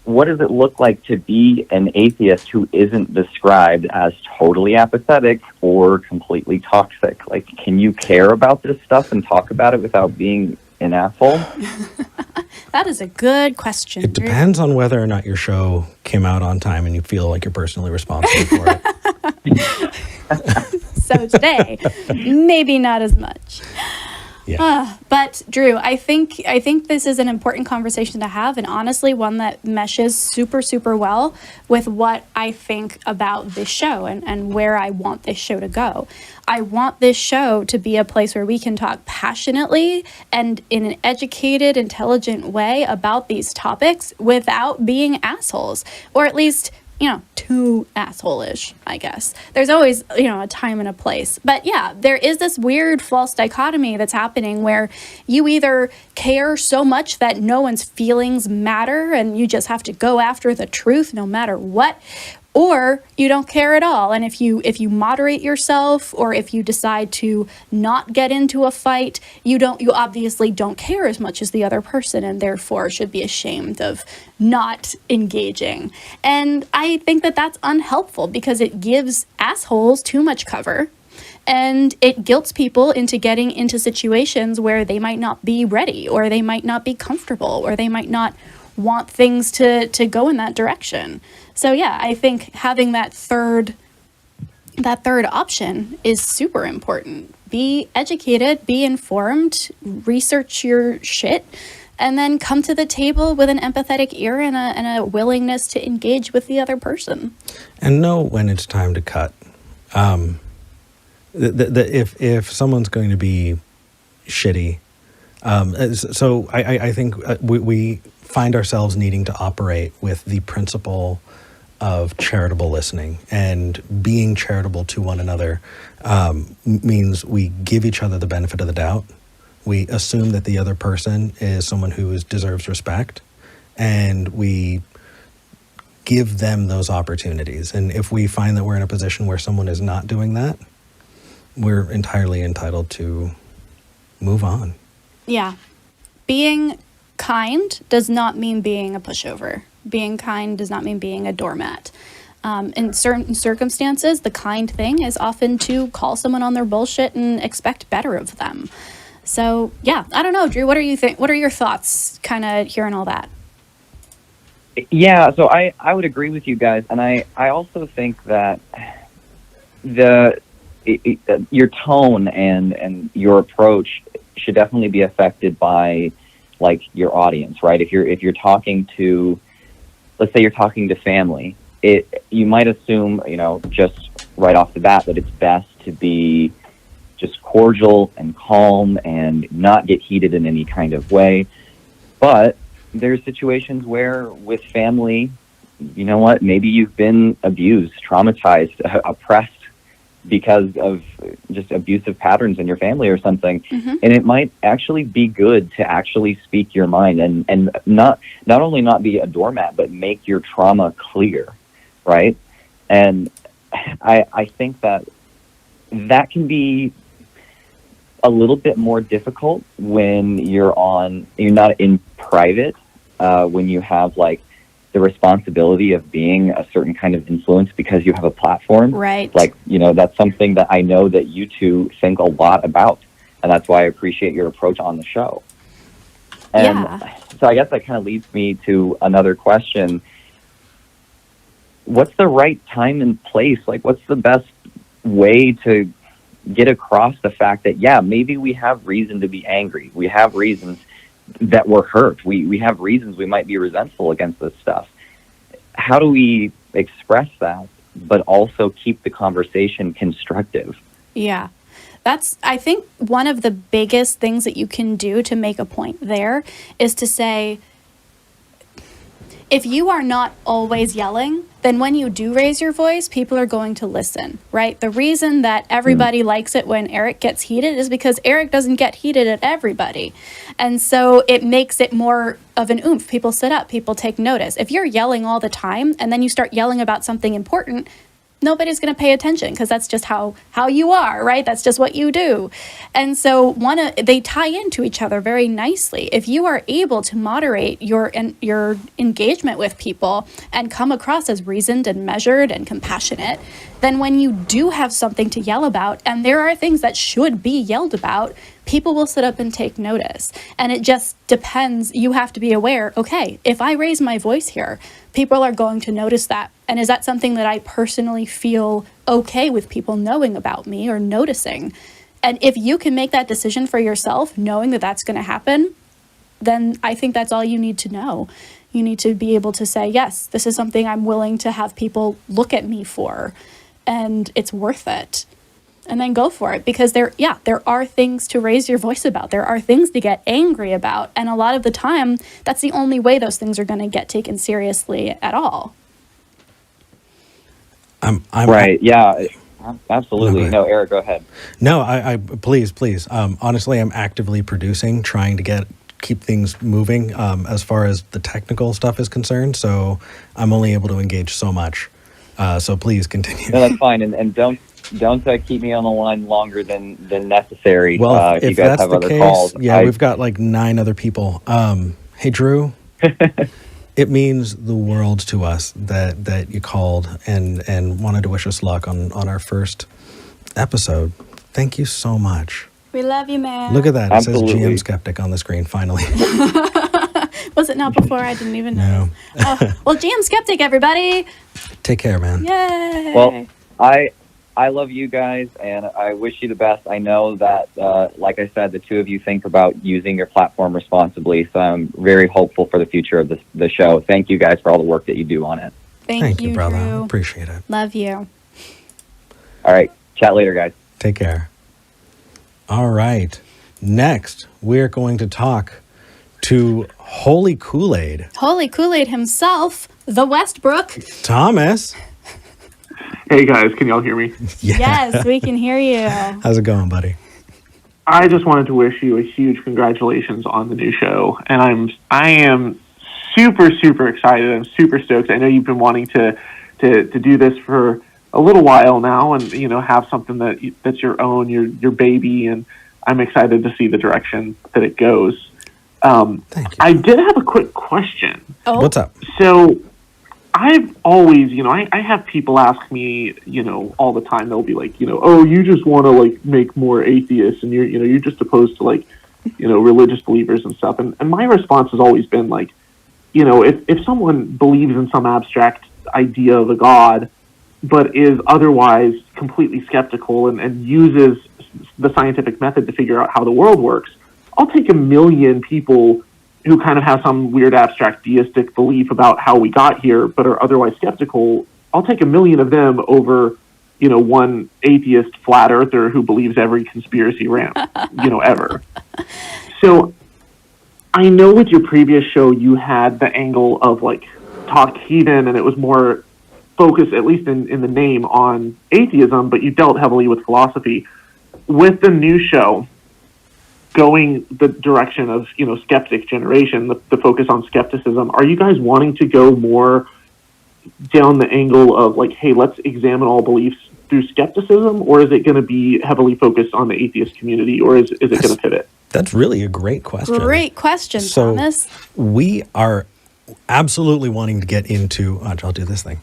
what does it look like to be an atheist who isn't described as totally apathetic or completely toxic? Like, can you care about this stuff and talk about it without being an asshole? That is a good question. It depends on whether or not your show came out on time and you feel like you're personally responsible for it. So today, maybe not as much. Yeah. But Drew, I think this is an important conversation to have, and honestly, one that meshes super, super well with what I think about this show and where I want this show to go. I want this show to be a place where we can talk passionately and in an educated, intelligent way about these topics without being assholes, or at least too asshole-ish, I guess. There's always, a time and a place. But yeah, there is this weird false dichotomy that's happening where you either care so much that no one's feelings matter and you just have to go after the truth no matter what, or you don't care at all. And if you moderate yourself, or if you decide to not get into a fight, you obviously don't care as much as the other person, and therefore should be ashamed of not engaging. And I think that that's unhelpful because it gives assholes too much cover, and it guilts people into getting into situations where they might not be ready, or they might not be comfortable, or they might not want things to go in that direction. So yeah, I think having that third option is super important. Be educated, be informed, research your shit, and then come to the table with an empathetic ear and a willingness to engage with the other person. And know when it's time to cut. If someone's going to be shitty, so I think we find ourselves needing to operate with the principle of charitable listening, and being charitable to one another means we give each other the benefit of the doubt. We assume that the other person is someone who deserves respect, and we give them those opportunities. And if we find that we're in a position where someone is not doing that, we're entirely entitled to move on. Yeah. Being kind does not mean being a pushover. Being kind does not mean being a doormat. In certain circumstances, the kind thing is often to call someone on their bullshit and expect better of them. So, yeah, I don't know, Drew, what do you think? What are your thoughts kind of hearing all that? Yeah, so I would agree with you guys, and I also think that your tone and your approach should definitely be affected by, like, your audience, right? If you're talking to, let's say you're talking to family, you might assume, just right off the bat that it's best to be just cordial and calm and not get heated in any kind of way. But there's situations where with family, you know what, maybe you've been abused, traumatized, oppressed because of just abusive patterns in your family or something. Mm-hmm. And it might actually be good to actually speak your mind and not only not be a doormat, but make your trauma clear, right? And I think that can be a little bit more difficult when you're not in private, when you have, like, the responsibility of being a certain kind of influence because you have a platform. Right. Like, that's something that I know that you two think a lot about. And that's why I appreciate your approach on the show. And so I guess that kind of leads me to another question. What's the right time and place? Like, what's the best way to get across the fact that, yeah, maybe we have reason to be angry. We have reasons that we're hurt. We have reasons we might be resentful against this stuff. How do we express that, but also keep the conversation constructive? Yeah. That's, I think, one of the biggest things that you can do to make a point there is to say, if you are not always yelling, then when you do raise your voice, people are going to listen, right? The reason that everybody likes it when Eric gets heated is because Eric doesn't get heated at everybody. And so it makes it more of an oomph. People sit up, people take notice. If you're yelling all the time and then you start yelling about something important, nobody's going to pay attention because that's just how you are, right? That's just what you do. And so they tie into each other very nicely. If you are able to moderate your engagement with people and come across as reasoned and measured and compassionate, then when you do have something to yell about, and there are things that should be yelled about, people will sit up and take notice. And it just depends. You have to be aware, okay, if I raise my voice here, people are going to notice that. And is that something that I personally feel okay with people knowing about me or noticing? And if you can make that decision for yourself, knowing that that's going to happen, then I think that's all you need to know. You need to be able to say, yes, this is something I'm willing to have people look at me for, and it's worth it. And then go for it, because there are things to raise your voice about. There are things to get angry about. And a lot of the time, that's the only way those things are going to get taken seriously at all. I'm Right. Yeah. Absolutely. No, No, Eric, go ahead. No, I please. Honestly, I'm actively producing, trying to keep things moving as far as the technical stuff is concerned. So I'm only able to engage so much. So please continue. No, that's fine. And don't keep me on the line longer than necessary. Well, if you if guys that's have the other case, calls. we've got like 9 other people. Hey, Drew. It means the world to us that you called and wanted to wish us luck on our first episode. Thank you so much. We love you, man. Look at that. Absolutely. It says GM Skeptic on the screen, finally. Was it not before? I didn't even know. No. Well, GM Skeptic, everybody. Take care, man. Yay. Well, I love you guys, and I wish you the best. I know that, like I said, the two of you think about using your platform responsibly, so I'm very hopeful for the future of the show. Thank you guys for all the work that you do on it. Thank you, brother. Drew. Appreciate it. Love you. All right. Chat later, guys. Take care. All right. Next, we're going to talk to Holy Koolaid. Holy Koolaid himself, the Westbrook. Thomas. Hey guys, can y'all hear me? Yeah. Yes, we can hear you. How's it going, buddy? I just wanted to wish you a huge congratulations on the new show, and I am super excited. I'm super stoked. I know you've been wanting to do this for a little while now, and have something that's your own, your baby, and I'm excited to see the direction that it goes. Thank you. I did have a quick question. Oh, What's up? So I've always, I have people ask me, all the time. They'll be like, oh, you just want to like make more atheists, and you're just opposed to like, religious believers and stuff. And my response has always been like, if someone believes in some abstract idea of a god, but is otherwise completely skeptical and uses the scientific method to figure out how the world works, I'll take 1 million people who kind of have some weird abstract deistic belief about how we got here, but are otherwise skeptical. I'll take 1 million of them over, one atheist flat earther who believes every conspiracy rant, ever. So I know with your previous show, you had the angle of like talk heathen, and it was more focused, at least in the name, on atheism, but you dealt heavily with philosophy. With the new show, going the direction of, skeptic generation, the focus on skepticism, are you guys wanting to go more down the angle of like, hey, let's examine all beliefs through skepticism, or is it going to be heavily focused on the atheist community, or is it going to pivot? That's really a great question. great question, So Thomas. we are absolutely wanting to get into, I'll do this thing.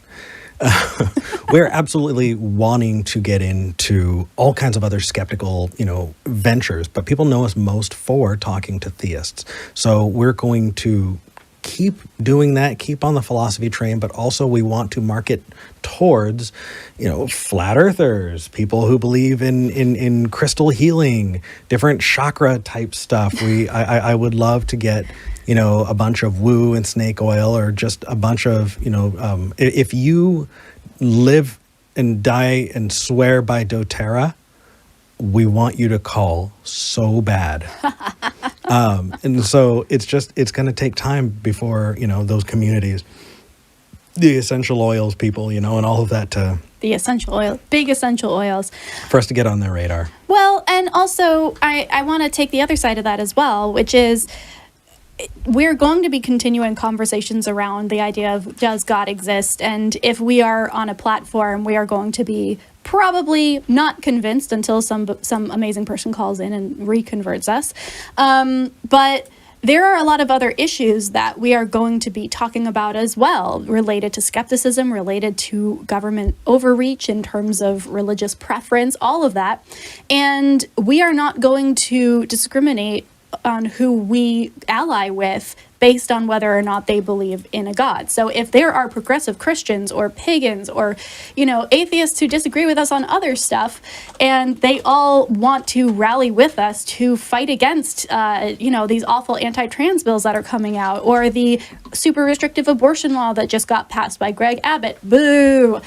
We're absolutely wanting to get into all kinds of other skeptical, ventures, but people know us most for talking to theists. So we're going to keep doing that, keep on the philosophy train, but also we want to market towards, flat earthers, people who believe in crystal healing, different chakra type stuff. I would love to get, a bunch of woo and snake oil, or just a bunch of, if you live and die and swear by doTERRA, we want you to call so bad. And so it's going to take time before, those communities, the essential oils people, and all of that The essential oil, big essential oils. for us to get on their radar. Well, and also I want to take the other side of that as well, which is we're going to be continuing conversations around the idea of, does God exist? And if we are on a platform, we are going to be probably not convinced until some amazing person calls in and reconverts us. But there are a lot of other issues that we are going to be talking about as well, related to skepticism, related to government overreach in terms of religious preference, all of that. And we are not going to discriminate on who we ally with based on whether or not they believe in a God. So if there are progressive Christians or pagans or, atheists who disagree with us on other stuff, and they all want to rally with us to fight against, these awful anti-trans bills that are coming out, or the super restrictive abortion law that just got passed by Greg Abbott, boo,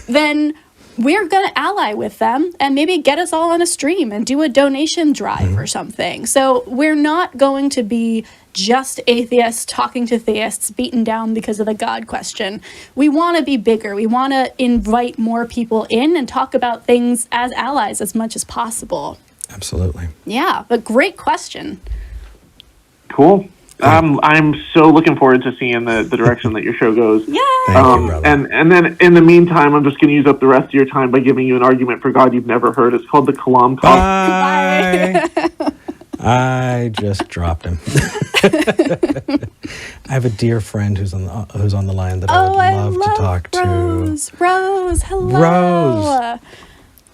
then we're going to ally with them and maybe get us all on a stream and do a donation drive or something. So we're not going to be just atheists talking to theists beaten down because of the God question. We want to be bigger. We want to invite more people in and talk about things as allies as much as possible. Absolutely. Yeah, but great question. Cool. I'm so looking forward to seeing the direction that your show goes. Yeah. Thank you, brother. And then in the meantime, I'm just going to use up the rest of your time by giving you an argument for God you've never heard. It's called the Kalam Call. Bye. I just dropped him. I have a dear friend who's on the line that I would love to talk Rose. to. Rose, hello. Rose.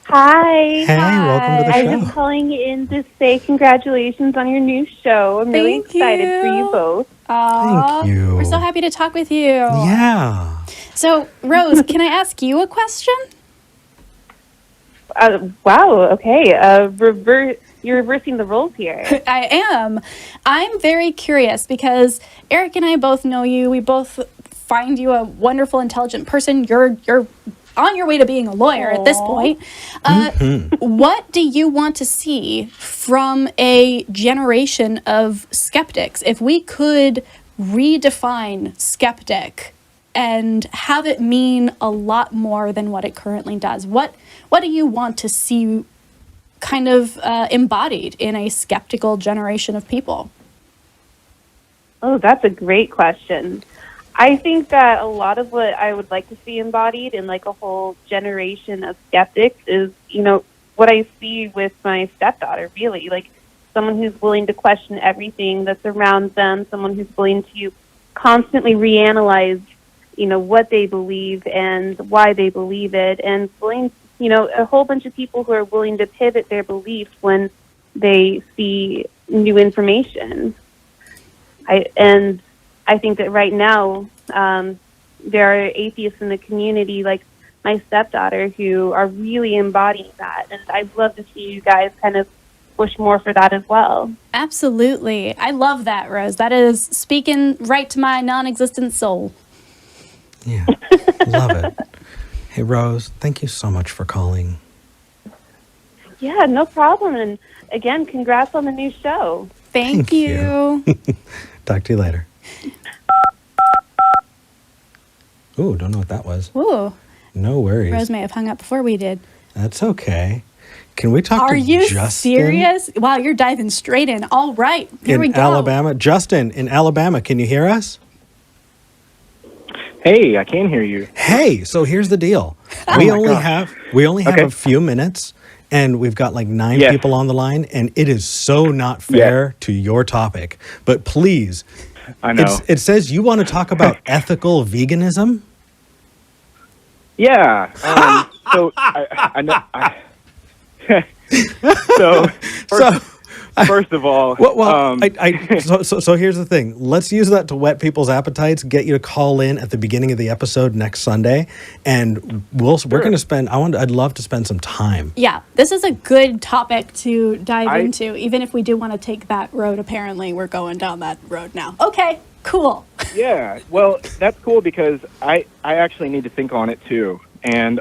Hi. Hey, welcome to the show. I'm just calling in to say congratulations on your new show. I'm really Thank excited you. for you both. Aw, Thank you. We're so happy to talk with you. Yeah. So, Rose, can I ask you a question? Wow, okay. You're reversing the roles here. I am. I'm very curious because Eric and I both know you. We both find you a wonderful, intelligent person. You're on your way to being a lawyer at this point. What do you want to see from a generation of skeptics? If we could redefine skeptic and have it mean a lot more than what it currently does, what do you want to see kind of embodied in a skeptical generation of people? Oh, that's a great question. I think that a lot of what I would like to see embodied in like a whole generation of skeptics is, what I see with my stepdaughter, really. Like someone who's willing to question everything that surrounds them, someone who's willing to constantly reanalyze, what they believe and why they believe it, and willing, a whole bunch of people who are willing to pivot their beliefs when they see new information. I think that right now there are atheists in the community, like my stepdaughter, who are really embodying that. And I'd love to see you guys kind of push more for that as well. Absolutely. I love that, Rose. That is speaking right to my non-existent soul. Yeah. Love it. Hey, Rose, thank you so much for calling. Yeah, no problem. And again, congrats on the new show. Thank you. Talk to you later. Ooh, don't know what that was. Ooh. No worries. Rose may have hung up before we did. That's okay. Can we talk Are to you Justin? serious? Wow, you're diving straight in. All right, here we In go. Alabama. Justin, in Alabama, can you hear us? Hey, I can hear you. Hey, so here's the deal. We only have a few minutes, and we've got like 9 people on the line, and it is so not fair to your topic. But please, I know. it says you want to talk about ethical veganism. Yeah. So I know. First of all, so here's the thing. Let's use that to whet people's appetites. Get you to call in at the beginning of the episode next Sunday, and we're going to spend. I'd love to spend some time. Yeah, this is a good topic to dive into. Even if we do want to take that road, apparently we're going down that road now. Okay, cool. Yeah, well, that's cool because I actually need to think on it too, and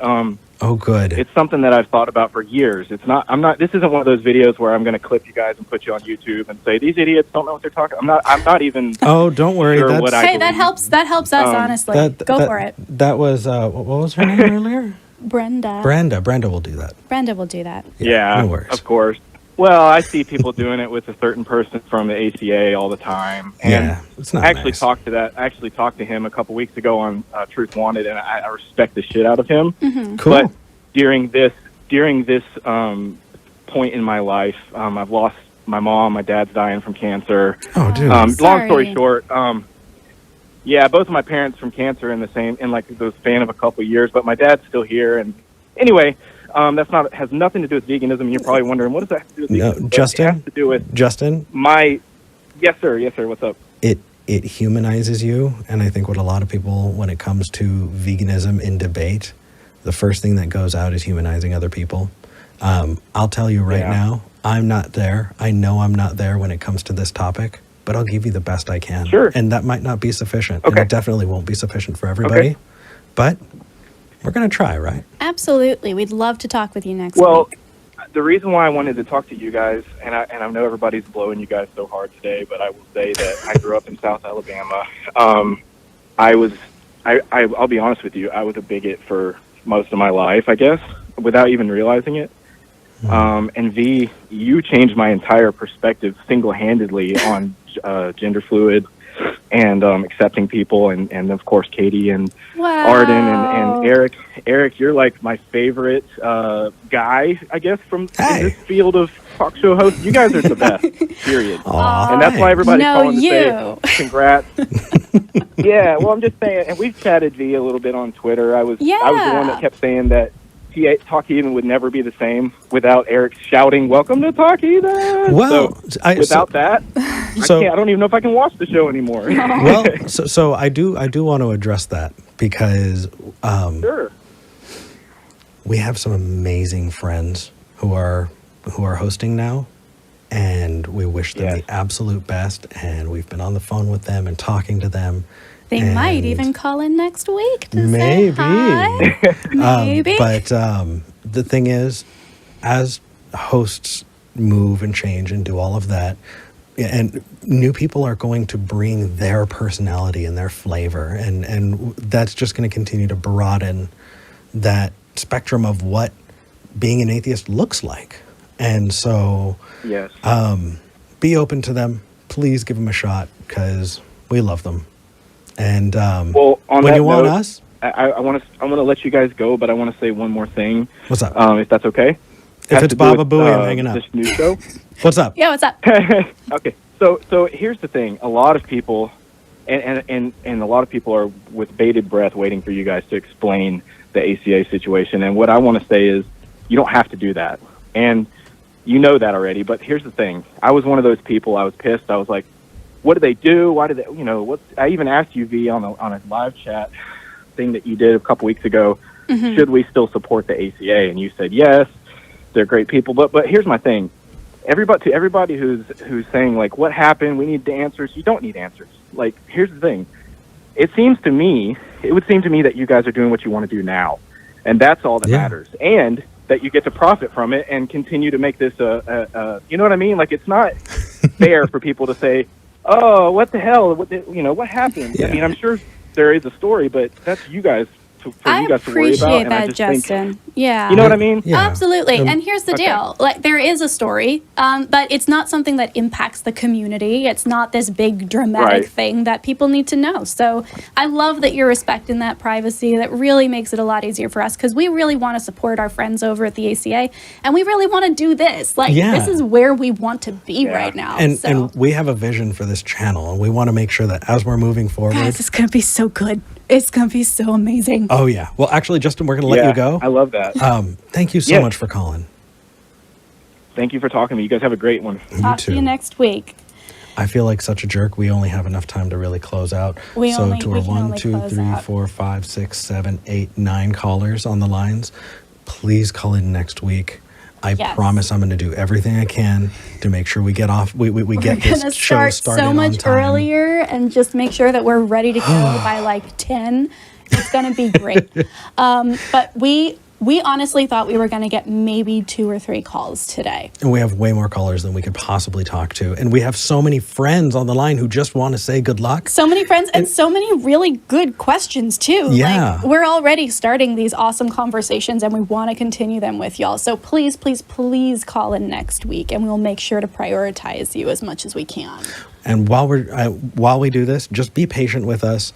oh, good. It's something that I've thought about for years. This isn't one of those videos where I'm going to clip you guys and put you on YouTube and say these idiots don't know what they're talking. I'm not even. Oh, don't worry. Sure That helps us honestly. Go for it. That was what was her name earlier? Brenda. Brenda will do that. Brenda will do that. Yeah, no worries. Of course. Well, I see people doing it with a certain person from the ACA all the time. And it's not I actually nice. talked to him a couple weeks ago on Truth Wanted, and I respect the shit out of him. Mm-hmm. Cool. But during this point in my life, I've lost my mom. My dad's dying from cancer. Oh, dude. Long story short, both of my parents from cancer in the span of a couple of years, but my dad's still here. And anyway, has nothing to do with veganism. And you're probably wondering, what does that have to do with veganism? No, Justin. It has to do with Justin. Yes, sir. What's up? It humanizes you, and I think what a lot of people, when it comes to veganism in debate, the first thing that goes out is humanizing other people. I'll tell you right now, I'm not there. I know I'm not there when it comes to this topic, but I'll give you the best I can. Sure. And that might not be sufficient. Okay. And it definitely won't be sufficient for everybody. Okay. But We're going to try, right? Absolutely. We'd love to talk with you next Well, week. the reason why I wanted to talk to you guys, and I know everybody's blowing you guys so hard today, but I will say that I grew up in South Alabama. I'll be honest with you, I was a bigot for most of my life, I guess, without even realizing it. And V, you changed my entire perspective single-handedly on gender fluid and accepting people, and of course Katie and Arden and Eric. Eric, you're like my favorite guy, I guess, from in this field of talk show hosts. You guys are the best, period. And that's why everybody's calling to say congrats. Yeah, well, I'm just saying, and we've chatted V a little bit on Twitter. I was the one that kept saying that Talk Heathen would never be the same without Eric shouting, "Welcome to Talk Heathen." Well, without that, I don't even know if I can watch the show anymore. Well, so I do want to address that because Sure. we have some amazing friends who are hosting now, and we wish them the absolute best. And we've been on the phone with them and talking to them. They might even call in next week to maybe. say hi. Maybe. But the thing is, as hosts move and change and do all of that, and new people are going to bring their personality and their flavor, and that's just going to continue to broaden that spectrum of what being an atheist looks like. And so be open to them. Please give them a shot because we love them. And well, on when that you want note, us, I want to let you guys go, but I want to say one more thing. What's up? If that's okay. If it's Baba Booey, I'm hanging up. This new show. What's up? Yeah, what's up? Okay, so here's the thing. A lot of people, and a lot of people are with bated breath waiting for you guys to explain the ACA situation. And what I want to say is, you don't have to do that, and you know that already. But here's the thing. I was one of those people. I was pissed. I was like, what do they do? Why do they? What? I even asked you, V, on a live chat thing that you did a couple weeks ago. Should we still support the ACA? And you said yes. They're great people. But here's my thing. Everybody who's saying like, what happened? We need the answers. You don't need answers. Like, here's the thing. It would seem to me that you guys are doing what you want to do now, and that's all that matters. And that you get to profit from it and continue to make this you know what I mean? Like, it's not fair for people to say, oh, what the hell? What happened? Yeah. I mean, I'm sure there is a story, but that's you guys for you guys to worry about. I appreciate that, Justin. Yeah. You know what I mean? Yeah. Absolutely. And here's the deal. Like, there is a story, but it's not something that impacts the community. It's not this big dramatic thing that people need to know. So I love that you're respecting that privacy. That really makes it a lot easier for us because we really want to support our friends over at the ACA, and we really want to do this. Like, this is where we want to be right now. And we have a vision for this channel, and we want to make sure that as we're moving forward, guys, it's going to be so good. It's going to be so amazing. Oh, yeah. Well, actually, Justin, we're going to let you go. I love that. Thank you so much for calling. Thank you for talking to me. You guys have a great one. Talk to you next week. I feel like such a jerk. We only have enough time to really close out. So to our 1, 2, 3, 4, 5, 6, 7, 8, 9 callers on the lines, please call in next week. I promise I'm going to do everything I can to make sure we get off. We get this show started so much earlier and just make sure that we're ready to go by like 10. It's going to be great. But we honestly thought we were going to get maybe 2 or 3 calls today. And we have way more callers than we could possibly talk to. And we have so many friends on the line who just want to say good luck. So many friends and so many really good questions too. Yeah. Like, we're already starting these awesome conversations and we want to continue them with y'all. So please, please, please call in next week and we'll make sure to prioritize you as much as we can. And while we do this, just be patient with us.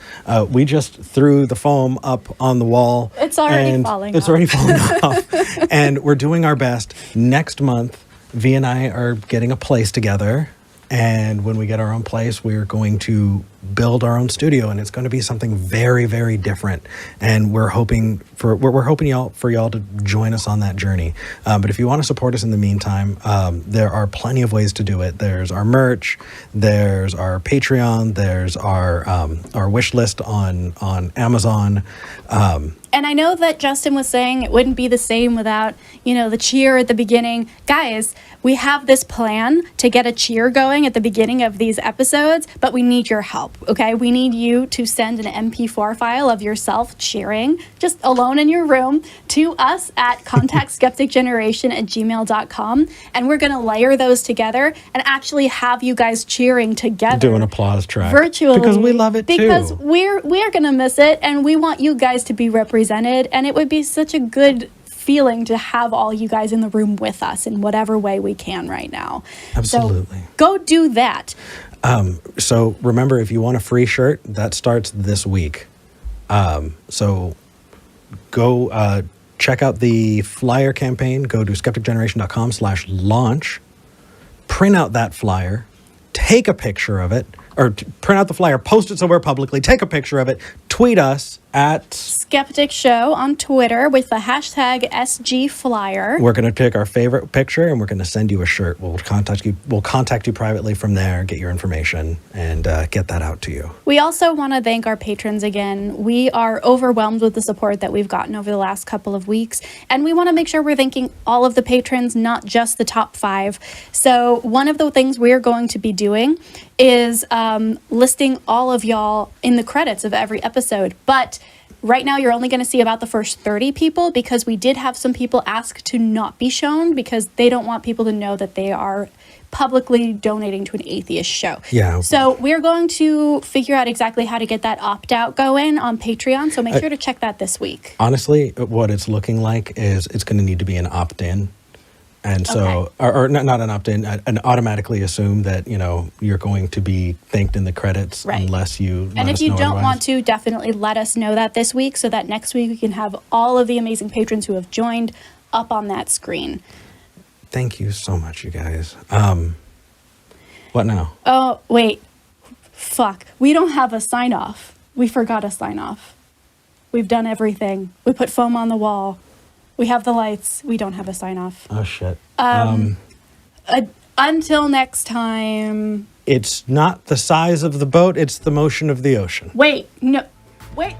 We just threw the foam up on the wall. It's already falling off. It's already falling off. And we're doing our best. Next month, V and I are getting a place together. And when we get our own place, we're going to build our own studio, and it's going to be something very, very different. And we're hoping for y'all to join us on that journey. But if you want to support us in the meantime, there are plenty of ways to do it. There's our merch, there's our Patreon, there's our wish list on Amazon. And I know that Justin was saying it wouldn't be the same without, the cheer at the beginning. Guys, we have this plan to get a cheer going at the beginning of these episodes, but we need your help. Okay, we need you to send an MP4 file of yourself cheering, just alone in your room, to us at contactskepticgeneration@gmail.com. And we're going to layer those together and actually have you guys cheering together. Do an applause track. Virtually. Because we love it because too. we're going to miss it, and we want you guys to be represented. And it would be such a good feeling to have all you guys in the room with us in whatever way we can right now. Absolutely. So go do that. So remember, if you want a free shirt, that starts this week. So go check out the flyer campaign. Go to skepticgeneration.com/launch. Print out that flyer. Take a picture of it. Or print out the flyer, post it somewhere publicly, take a picture of it, tweet us at Skeptic Show on Twitter with the hashtag SGFlyer. We're going to pick our favorite picture and we're going to send you a shirt. We'll contact you. We'll contact you privately from there, get your information, and get that out to you. We also want to thank our patrons again. We are overwhelmed with the support that we've gotten over the last couple of weeks, and we want to make sure we're thanking all of the patrons, not just the top 5. So one of the things we're going to be doing is listing all of y'all in the credits of every episode. But right now you're only going to see about the first 30 people, because we did have some people ask to not be shown because they don't want people to know that they are publicly donating to an atheist show. Yeah. So we're going to figure out exactly how to get that opt-out going on Patreon. So make sure to check that this week. Honestly, what it's looking like is it's going to need to be an opt-in. And so, or not an opt-in, and automatically assume that, you're going to be thanked in the credits unless you And if you don't want to, definitely let us know that this week so that next week we can have all of the amazing patrons who have joined up on that screen. Thank you so much, you guys. What now? Oh, wait. Fuck. We don't have a sign-off. We forgot a sign-off. We've done everything. We put foam on the wall. We have the lights. We don't have a sign-off. Oh, shit. Until next time. It's not the size of the boat, it's the motion of the ocean. Wait, no. Wait.